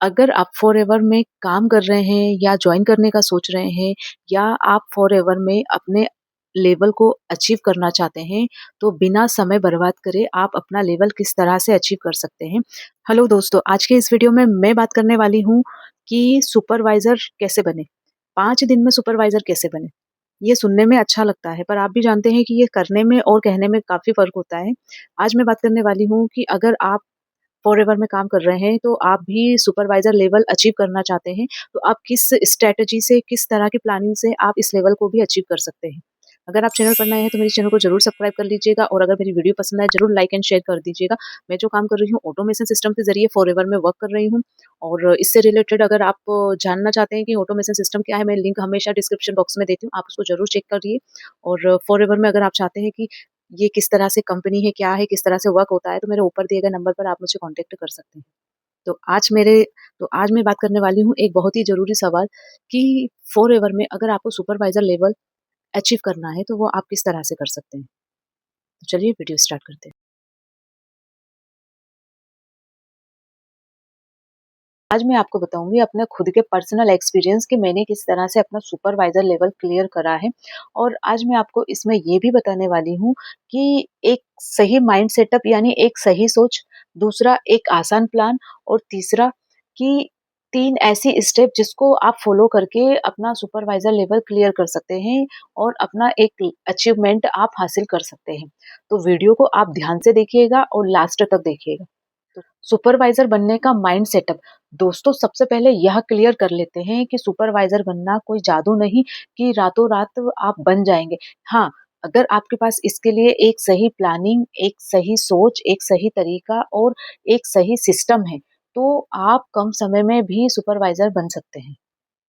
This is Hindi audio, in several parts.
अगर आप फॉरएवर में काम कर रहे हैं या जॉइन करने का सोच रहे हैं या आप फॉरएवर में अपने लेवल को अचीव करना चाहते हैं, तो बिना समय बर्बाद करे आप अपना लेवल किस तरह से अचीव कर सकते हैं। हेलो दोस्तों, आज के इस वीडियो में मैं बात करने वाली हूँ कि सुपरवाइज़र कैसे बने? 5 दिन में सुपरवाइज़र कैसे बने? ये सुनने में अच्छा लगता है, पर आप भी जानते हैं कि ये करने में और कहने में काफ़ी फ़र्क होता है। आज मैं बात करने वाली हूँ कि अगर आप फॉरएवर में काम कर रहे हैं, तो आप भी सुपरवाइज़र लेवल अचीव करना चाहते हैं, तो आप किस स्ट्रैटेजी से, किस तरह की प्लानिंग से आप इस लेवल को भी अचीव कर सकते हैं। अगर आप चैनल पर नए हैं, तो मेरे चैनल को ज़रूर सब्सक्राइब कर लीजिएगा और अगर मेरी वीडियो पसंद आए, ज़रूर लाइक एंड शेयर कर दीजिएगा। मैं जो काम कर रही हूँ, ऑटोमेशन सिस्टम के ज़रिए फॉरएवर में वर्क कर रही हूँ और इससे रिलेटेड अगर आप जानना चाहते हैं कि ऑटोमेशन सिस्टम क्या है, मैं लिंक हमेशा डिस्क्रिप्शन बॉक्स में देती हूँ, आप उसको ज़रूर चेक करिए। और फॉरएवर में अगर आप चाहते हैं कि ये किस तरह से कंपनी है, क्या है, किस तरह से वर्क होता है, तो मेरे ऊपर दिए गए नंबर पर आप मुझे कॉन्टैक्ट कर सकते हैं। तो आज मेरे तो आज मैं बात करने वाली हूँ एक बहुत ही ज़रूरी सवाल कि फॉरएवर में अगर आपको सुपरवाइज़र लेवल अचीव करना है, तो वो आप किस तरह से कर सकते हैं? तो चलिए वीडियो स्टार्ट करते हैं। आज मैं आपको बताऊँगी अपने खुद के पर्सनल एक्सपीरियंस कि मैंने किस तरह से अपना सुपरवाइज़र लेवल क्लियर करा है और आज मैं आपको इसमें ये भी बताने वाली हूँ कि एक सही माइंड सेटअप यानी एक सही सोच, दूसरा एक आसान प्लान और तीसरा कि 3 ऐसी स्टेप जिसको आप फ़ॉलो करके अपना सुपरवाइज़र लेवल क्लियर कर सकते हैं और अपना एक अचीवमेंट आप हासिल कर सकते हैं। तो वीडियो को आप ध्यान से देखिएगा और लास्ट तक देखिएगा। तो सुपरवाइजर बनने का माइंड सेटअप दोस्तों सबसे पहले यह क्लियर कर लेते हैं कि सुपरवाइजर बनना कोई जादू नहीं कि रातों रात आप बन जाएंगे। हाँ, अगर आपके पास इसके लिए एक सही प्लानिंग, एक सही सोच, एक सही तरीका और एक सही सिस्टम है, तो आप कम समय में भी सुपरवाइजर बन सकते हैं।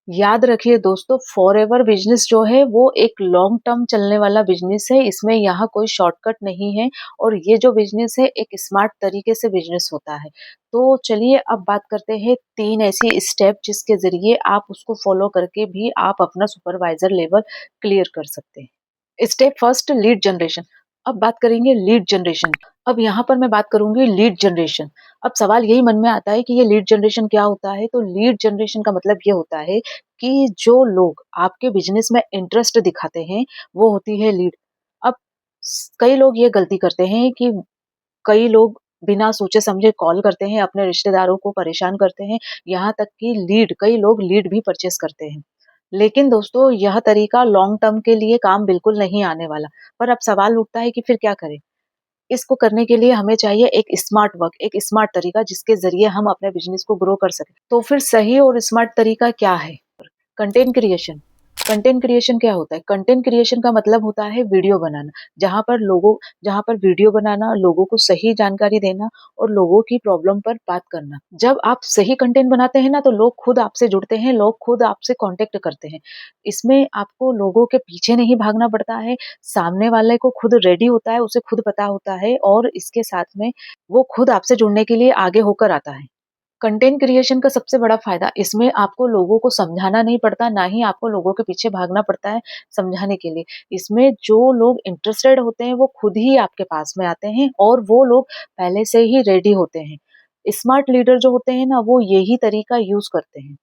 याद रखिए दोस्तों, फॉरएवर बिजनेस जो है वो एक लॉन्ग टर्म चलने वाला बिजनेस है। इसमें यहाँ कोई शॉर्टकट नहीं है और ये जो बिजनेस है एक स्मार्ट तरीके से बिजनेस होता है। तो चलिए अब बात करते हैं 3 ऐसी स्टेप जिसके ज़रिए आप उसको फ़ॉलो करके भी आप अपना सुपरवाइज़र लेवल क्लियर कर सकते हैं। Step first, lead generation. अब बात करेंगे लीड जनरेशन। अब यहाँ पर मैं बात करूँगी लीड जनरेशन। अब सवाल यही मन में आता है कि ये लीड जनरेशन क्या होता है? तो लीड जनरेशन का मतलब ये होता है कि जो लोग आपके बिज़नेस में इंटरेस्ट दिखाते हैं, वो होती है लीड। अब कई लोग ये गलती करते हैं कि कई लोग बिना सोचे-समझे कॉल करते हैं, अपने रिश्तेदारों को परेशान करते हैं, यहाँ तक कि कई लोग लीड भी परचेज़ करते हैं। लेकिन दोस्तों यह तरीका लॉन्ग टर्म के लिए काम बिल्कुल नहीं आने वाला। पर अब सवाल उठता है कि फिर क्या करें? इसको करने के लिए हमें चाहिए एक स्मार्ट वर्क, एक स्मार्ट तरीका जिसके ज़रिए हम अपने बिज़नेस को ग्रो कर सकें। तो फिर सही और स्मार्ट तरीका क्या है? Content creation. कंटेंट क्रिएशन क्या होता है? कंटेंट क्रिएशन का मतलब होता है वीडियो बनाना, जहाँ पर वीडियो बनाना, लोगों को सही जानकारी देना और लोगों की प्रॉब्लम पर बात करना। जब आप सही कंटेंट बनाते हैं ना, तो लोग खुद आपसे जुड़ते हैं, लोग खुद आपसे कॉन्टैक्ट करते हैं। इसमें आपको लोगों के पीछे नहीं भागना पड़ता है, सामने वाले को खुद रेडी होता है, उसे खुद पता होता है और इसके साथ में वो खुद आपसे जुड़ने के लिए आगे होकर आता है। कंटेंट क्रिएशन का सबसे बड़ा फ़ायदा इसमें आपको लोगों को समझाना नहीं पड़ता, ना ही आपको लोगों के पीछे भागना पड़ता है समझाने के लिए। इसमें जो लोग इंटरेस्टेड होते हैं, वो खुद ही आपके पास में आते हैं और वो लोग पहले से ही रेडी होते हैं। स्मार्ट लीडर जो होते हैं ना, वो यही तरीका यूज़ करते हैं।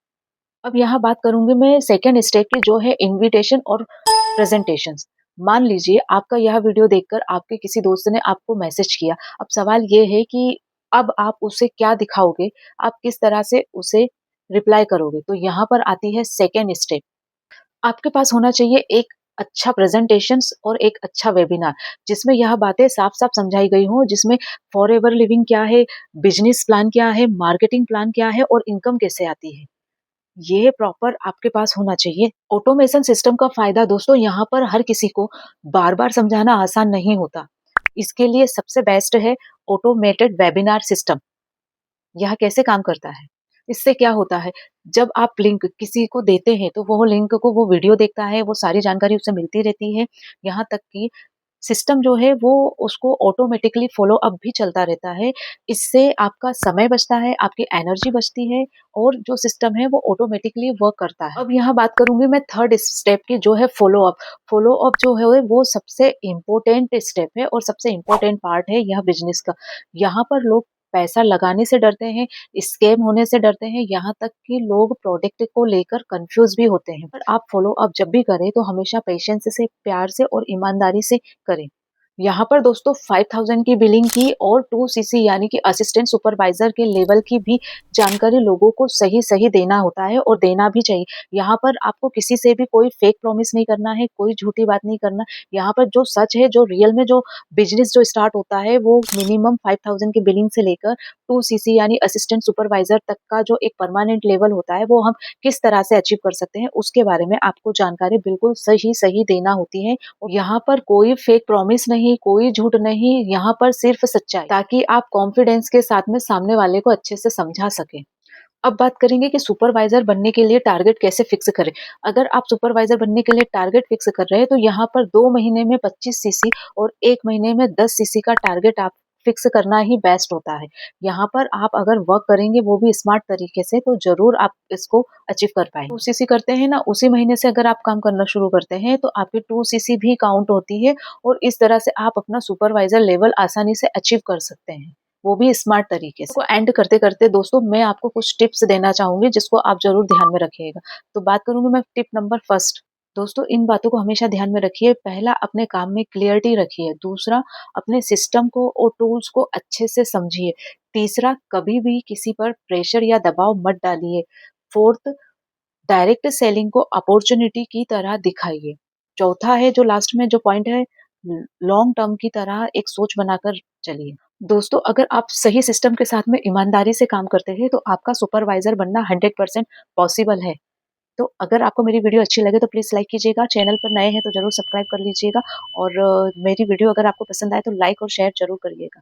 अब यहाँ बात करूँगी मैं सेकंड स्टेप की जो है इन्विटेशन और प्रेज़ेंटेशंस। मान लीजिए आपका यह वीडियो देखकर आपके किसी दोस्त ने आपको मैसेज किया। अब सवाल ये है कि अब आप उसे क्या दिखाओगे? आप किस तरह से उसे रिप्लाई करोगे? तो यहाँ पर आती है सेकंड स्टेप। आपके पास होना चाहिए एक अच्छा प्रेज़ेंटेशंस और एक अच्छा वेबिनार, जिसमें यह बातें साफ-साफ समझाई गई हों, जिसमें फॉरएवर लिविंग क्या है, बिज़नेस प्लान क्या है, मार्केटिंग प्लान क्या है और इनकम कैसे आती है। ये प्रॉपर आपके पास होना चाहिए। ऑटोमेशन सिस्टम का फ़ायदा दोस्तों यहाँ पर हर किसी को बार-बार समझाना आसान नहीं होता। इसके लिए सबसे बेस्ट है ऑटोमेटेड वेबिनार सिस्टम। यह कैसे काम करता है? इससे क्या होता है, जब आप लिंक किसी को देते हैं, तो वो लिंक को वो वीडियो देखता है, वो सारी जानकारी उसे मिलती रहती है। यहाँ तक कि सिस्टम जो है वो उसको ऑटोमेटिकली फ़ॉलो अप भी चलता रहता है। इससे आपका समय बचता है, आपकी एनर्जी बचती है और जो सिस्टम है वो ऑटोमेटिकली वर्क करता है। अब यहाँ बात करूँगी मैं थर्ड स्टेप की जो है फ़ॉलो अप। फ़ॉलो अप जो है वो सबसे इम्पोर्टेंट स्टेप है और सबसे इम्पोर्टेंट पार्ट है यह बिज़नेस का। यहाँ पर लोग पैसा लगाने से डरते हैं, स्कैम होने से डरते हैं, यहाँ तक कि लोग प्रोडक्ट को लेकर कन्फ्यूज़ भी होते हैं। पर आप फ़ॉलो अप जब भी करें तो हमेशा पेशेंस से, प्यार से और ईमानदारी से करें। यहाँ पर दोस्तों 5000 की बिलिंग की और 2 सीसी यानी कि असिस्टेंट सुपरवाइज़र के लेवल की भी जानकारी लोगों को सही-सही देना होता है और देना भी चाहिए। यहाँ पर आपको किसी से भी कोई फेक प्रॉमिस नहीं करना है, कोई झूठी बात नहीं करना। यहाँ पर जो सच है, जो रियल में जो बिज़नेस जो स्टार्ट होता है, वो मिनिमम 5000 की बिलिंग से लेकर 2 सीसी यानी असिस्टेंट सुपरवाइज़र तक का जो एक परमानेंट लेवल होता है, वो हम किस तरह से अचीव कर सकते हैं, उसके बारे में आपको जानकारी बिल्कुल सही-सही देना होती है। यहाँ पर कोई फेक प्रॉमिस नहीं, कोई झूठ नहीं, यहाँ पर सिर्फ सच्चाई, ताकि आप कॉन्फिडेंस के साथ में सामने वाले को अच्छे से समझा सकें। अब बात करेंगे कि सुपरवाइज़र बनने के लिए टारगेट कैसे फिक्स करें। अगर आप सुपरवाइज़र बनने के लिए टारगेट फिक्स कर रहे हैं, तो यहाँ पर 2 महीने में 25 सीसी और 1 महीने में 10 सीसी का टारगेट आप फिक्स करना ही बेस्ट होता है। यहाँ पर आप अगर वर्क करेंगे वो भी स्मार्ट तरीके से, तो ज़रूर आप इसको अचीव कर पाएँगे। 2 सीसी करते हैं ना, उसी महीने से अगर आप काम करना शुरू करते हैं, तो आपकी 2 सीसी भी काउंट होती है और इस तरह से आप अपना सुपरवाइज़र लेवल आसानी से अचीव कर सकते हैं। वो भी स्मार्ट तरीके से। इसको एंड करते-करते दोस्तों मैं आपको कुछ टिप्स देना चाहूँगी जिसको आप ज़रूर ध्यान में रखिएगा। तो बात करूँगी मैं टिप नंबर फर्स्ट। दोस्तों इन बातों को हमेशा ध्यान में रखिए। पहला, अपने काम में क्लैरिटी रखिए। दूसरा, अपने सिस्टम को और टूल्स को अच्छे से समझिए। तीसरा, कभी भी किसी पर प्रेशर या दबाव मत डालिए। फोर्थ, डायरेक्ट सेलिंग को अपॉर्च्युनिटी की तरह दिखाइए। चौथा है जो लास्ट में जो पॉइंट है, लॉन्ग टर्म की तरह एक सोच बनाकर चलिए। दोस्तों अगर आप सही सिस्टम के साथ में ईमानदारी से काम करते हैं तो आपका सुपरवाइज़र बनना 100% पॉसिबल है। तो अगर आपको मेरी वीडियो अच्छी लगे तो प्लीज़ लाइक कीजिएगा, चैनल पर नए हैं तो ज़रूर सब्सक्राइब कर लीजिएगा और मेरी वीडियो अगर आपको पसंद आए तो लाइक और शेयर ज़रूर करिएगा।